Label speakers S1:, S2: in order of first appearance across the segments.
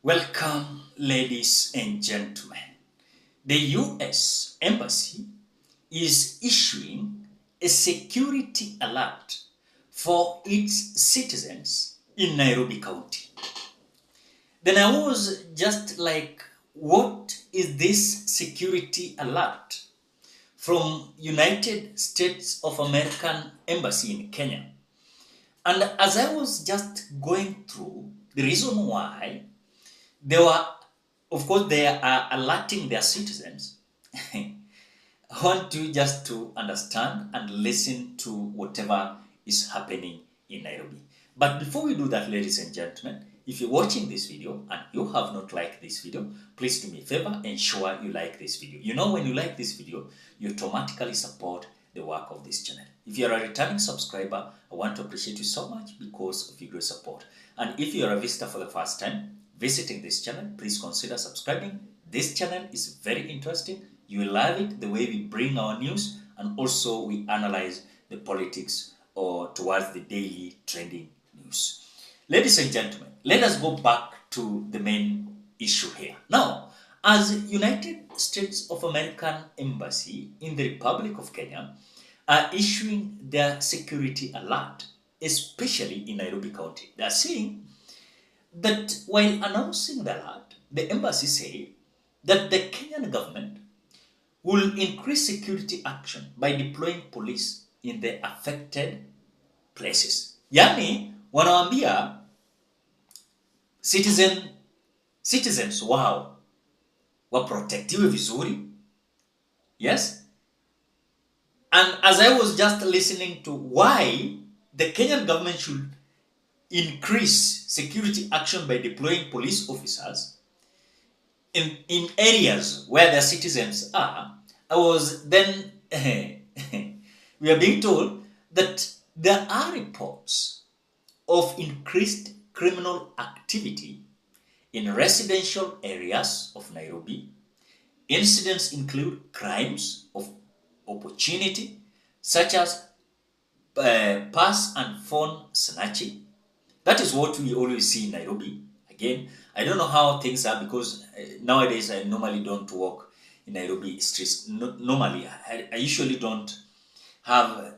S1: Welcome, ladies and gentlemen. The US Embassy is issuing a security alert for its citizens in Nairobi County. Then I was just like, what is this security alert from United States of American Embassy in Kenya? And as I was just going through the reason why they are alerting their citizens. I want you just to understand and listen to whatever is happening in Nairobi. But before we do that, ladies and gentlemen, if you're watching this video and you have not liked this video, please do me a favor, ensure you like this video. You know, when you like this video, you automatically support the work of this channel. If you're a returning subscriber, I want to appreciate you so much because of your great support. And if you're a visitor for the first time, visiting this channel, please consider subscribing. This channel is very interesting. You will love it, the way we bring our news, and also we analyze the politics or towards the daily trending news. Ladies and gentlemen, let us go back to the main issue here. Now, as United States of American Embassy in the Republic of Kenya are issuing their security alert, especially in Nairobi County, they are saying that while announcing the alert, the embassy said that the Kenyan government will increase security action by deploying police in the affected places. Yani, wanawaambia citizens wao waprotectiwe vizuri. Yes? And as I was just listening to why the Kenyan government should increase security action by deploying police officers in areas where their citizens are, I was then, we are being told that there are reports of increased criminal activity in residential areas of Nairobi. Incidents include crimes of opportunity, such as purse and phone snatching. That is what we always see in Nairobi. Again, I don't know how things are because nowadays I normally don't walk in Nairobi streets. Normally, I usually don't have,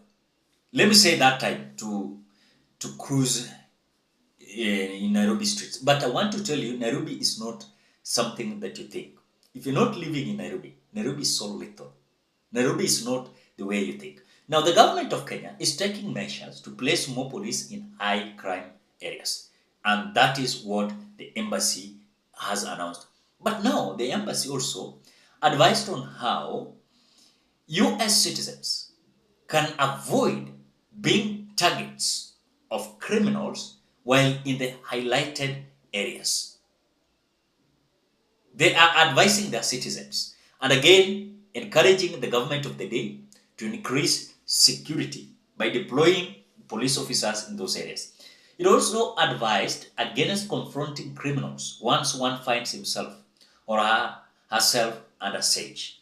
S1: let me say that time to cruise in Nairobi streets. But I want to tell you, Nairobi is not something that you think. If you're not living in Nairobi, Nairobi is so little. Nairobi is not the way you think. Now, the government of Kenya is taking measures to place more police in high crime areas. And that is what the embassy has announced. But now, the embassy also advised on how US citizens can avoid being targets of criminals while in the highlighted areas. They are advising their citizens and again encouraging the government of the day to increase security by deploying police officers in those areas. It also advised against confronting criminals once one finds himself or herself under siege.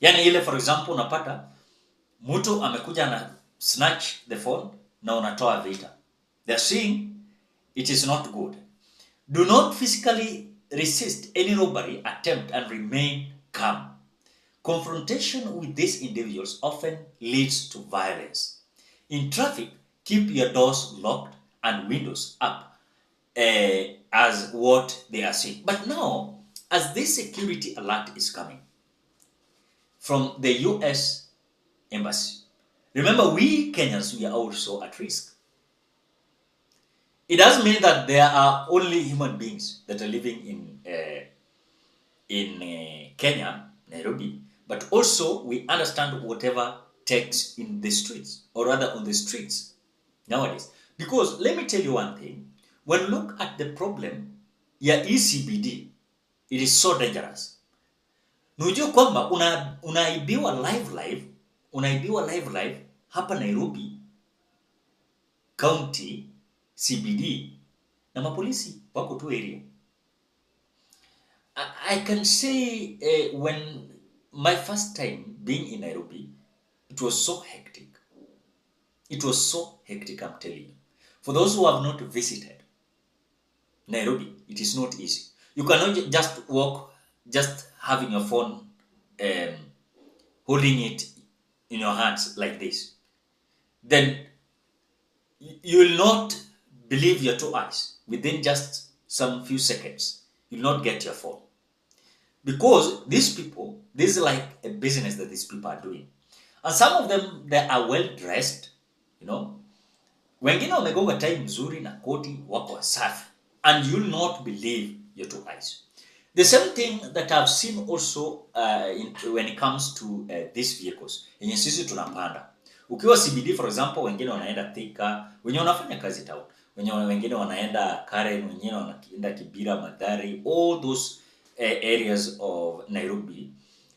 S1: Yani ile, for example, unapata mtu amekuja na snatch the phone na unatoa vita. They're saying it is not good. Do not physically resist any robbery attempt and remain calm. Confrontation with these individuals often leads to violence. In traffic, keep your doors locked and windows up as what they are saying. But now, as this security alert is coming from the US Embassy, remember, we Kenyans, we are also at risk. It doesn't mean that there are only human beings that are living in Kenya, Nairobi, but also we understand whatever takes in the streets, or rather on the streets nowadays. Because let me tell you one thing, when you look at the problem ya ECBD, it is so dangerous. Nujua kwamba unaibiwa live hapa Nairobi County CBD na mapolisi wako tu area. I can say when my first time being in Nairobi, it was so hectic. It was so hectic, I'm telling you. For those who have not visited Nairobi, it is not easy. You cannot just walk, just having your phone, um, holding it in your hands like this. Then you will not believe your two eyes. Within just some few seconds, you will not get your phone. Because these people, this is like a business that these people are doing. And some of them, they are well dressed, you know. Wengine wamegonga tai mzuri na koti, wako safi. And you'll not believe your two eyes. The same thing that I've seen also when it comes to these vehicles. Yenye sisi tunapanda. Ukiwa CBD for example, wengine wanaenda Thika, wengine wanafanya kazi town. Wengine wanaenda Karen, wengine wanaenda Kibira, Mathare, all those areas of Nairobi.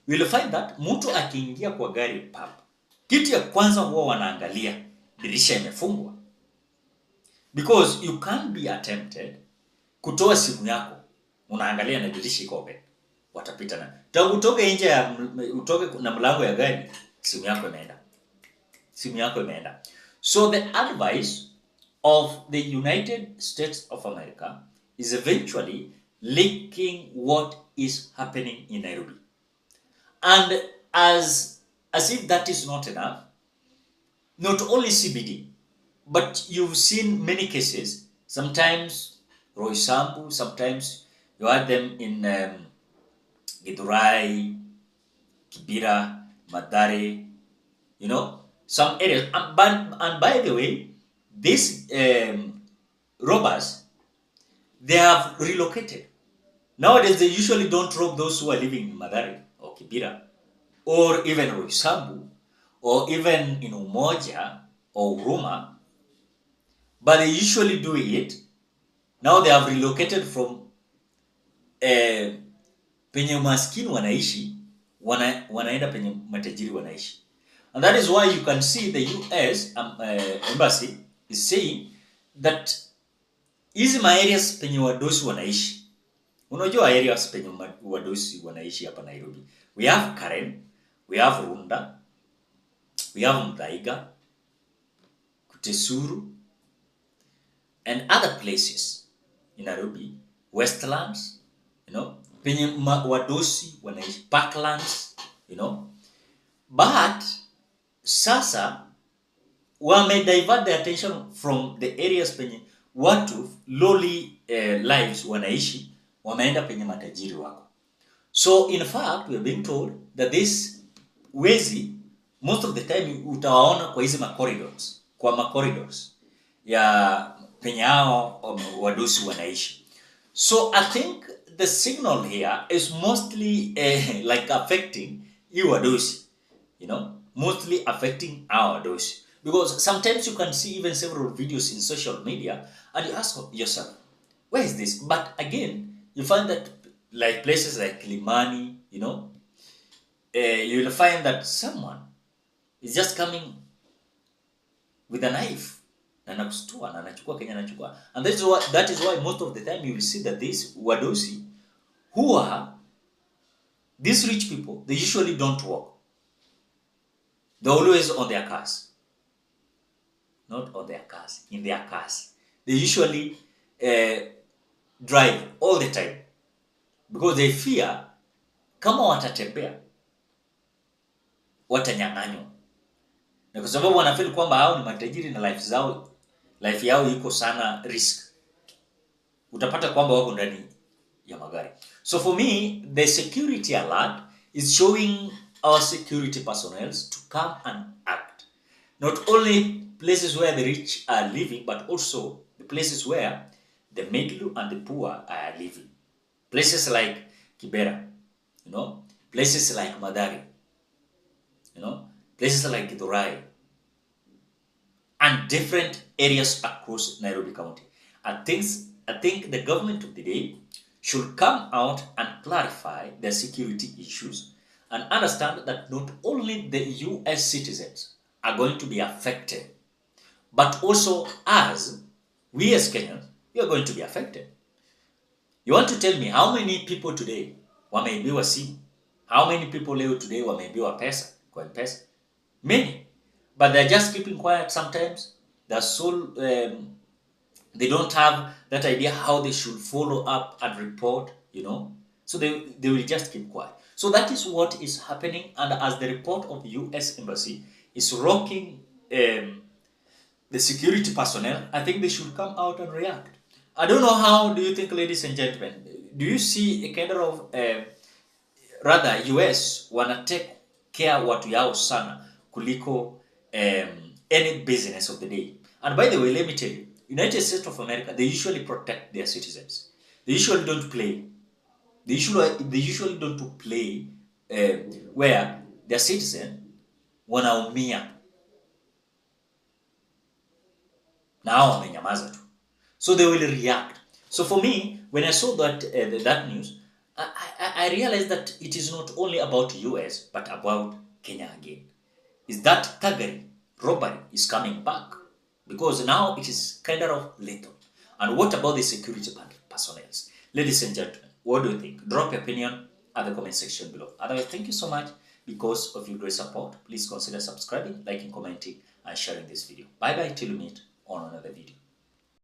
S1: We'll find that mtu akiingia kwa gari pap, kitu ya kwanza huwa wanaangalia dirisha imefungwa. Because you can't be attempted kutoa simu yako unaangalia na dirisha iko open, watapita na utoke nje ya utoke na mlango ya gari, simu yako imeenda. So the advice of the United States of America is eventually linking what is happening in Nairobi. And as if that is not enough, not only CBD, but you've seen many cases, sometimes Roysambu, sometimes you had them in Githurai, Kibira, Mathare, you know, some areas. And by the way, these robbers, they have relocated. Nowadays, they usually don't rob those who are living in Mathare or Kibira, or even Roysambu, or even in Umoja or Huruma, but they usually do it. Now they have relocated from penye maskini wanaishi, wanaenda penye matajiri wanaishi. And that is why you can see the US embassy is saying that hizi areas penye wadosi wanaishi. Unajua areas penye wadosi wanaishi hapa Nairobi. We have Karen, we have Runda, we have Mthaiga, Kutesuru, and other places in Nairobi, Westlands, you know, penye wadosi wanaishi, Parklands, you know. But sasa wame divert the attention from the areas penye watu lowly lives wanaishi, wameenda penye matajiri wako. So in fact, we are being told that this wezi most of the time utawaona kwa hizi corridors, kwa corridors ya penye hao wadosi wanaishi. So I think the signal here is mostly like affecting you wadosi, you know, mostly affecting our wadosi. Because sometimes you can see even several videos in social media and you ask yourself, where is this? But again, you find that like places like Limani, you know, you will find that someone is just coming with a knife and that is why most of the time you will see that these wadosi who are these rich people, they usually don't walk. They're always on their cars. Not on their cars, in their cars. They usually drive all the time because they fear kama watatembea watanyang'anywa. Na kwa sababu wanafeel kwamba hao ni matajiri na life yao iko sana risk. Utapata kwamba wako ndani ya magari. So for me, the security alert is showing our security personnel to come and act. Not only places where the rich are living, but also the places where the middle and the poor are living. Places like Kibera, you know, places like Mathare, you know, places like Githurai, and different areas across Nairobi County. I think the government of the day should come out and clarify their security issues and understand that not only the US citizens are going to be affected, but also us, we as Kenyans, we are going to be affected. You want to tell me how many people today wameibiwa simu? How many people leo today wameibiwa pesa kwa Mpesa? Many. But they're just keeping quiet sometimes. They're so they don't have that idea how they should follow up and report you know. So they will just keep quiet. So that is what is happening, and as the report of US Embassy is rocking the security personnel, I think they should come out and react. I don't know, how do you think, ladies and gentlemen? Do you see a kind of rather US wana take care watu yao sana kuliko any business of the day? And by the way, let me tell you, United States of America, they usually protect their citizens. They usually don't play. They usually don't play where their citizen wanaumia na hao wamenyamaza tu. So they will react. So for me, when I saw that that news, I realized that it is not only about US, but about Kenya again. Is that thuggery, robbery is coming back, because now it is kind of lethal. And what about the security personnel? Ladies and gentlemen, what do you think? Drop your opinion at the comment section below. Otherwise, thank you so much because of your great support. Please consider subscribing, liking, commenting, and sharing this video. Bye bye till we meet on another video.